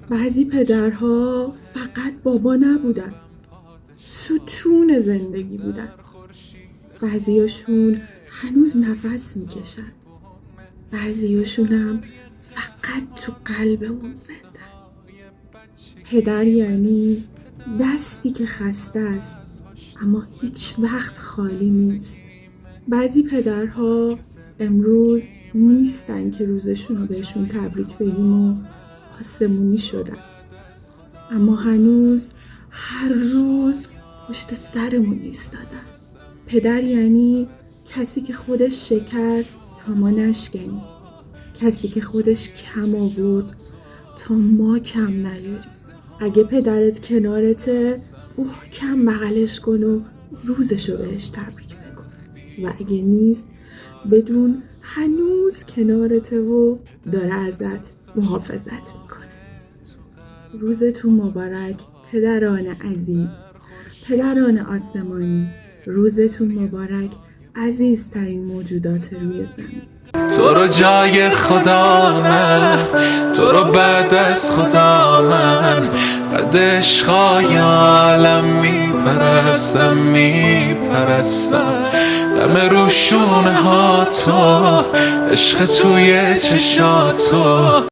بعضی پدرها فقط بابا نبودن، ستون زندگی بودن. بعضیاشون هنوز نفس میکشن، بعضیاشون هم فقط تو قلبمون زندن. پدر یعنی دستی که خسته است اما هیچ وقت خالی نیست. بعضی پدرها امروز نیستن که روزشون رو بهشون تبریک بگیم و آسمونی شدن، اما هنوز هر روز پشت سرمون ایستادن. پدر یعنی کسی که خودش شکست تا ما نشکنیم، کسی که خودش کم آورد تا ما کم نیاریم. اگه پدرت کنارته محکم بغلش کن و روزشو بهش تبریک بگو، و اگه نیست بدون هنوز کنارته و داره ازت محافظت میکنه. روزتون مبارک پدران عزیز، پدران آسمانی. روزتون مبارک عزیزترین موجودات روی زمین. تو رو جای خدا من، تو رو بعد از خدا من، قد عشقای عالم میپرستم دم روشونه ها تو، عشق توی چشاتو.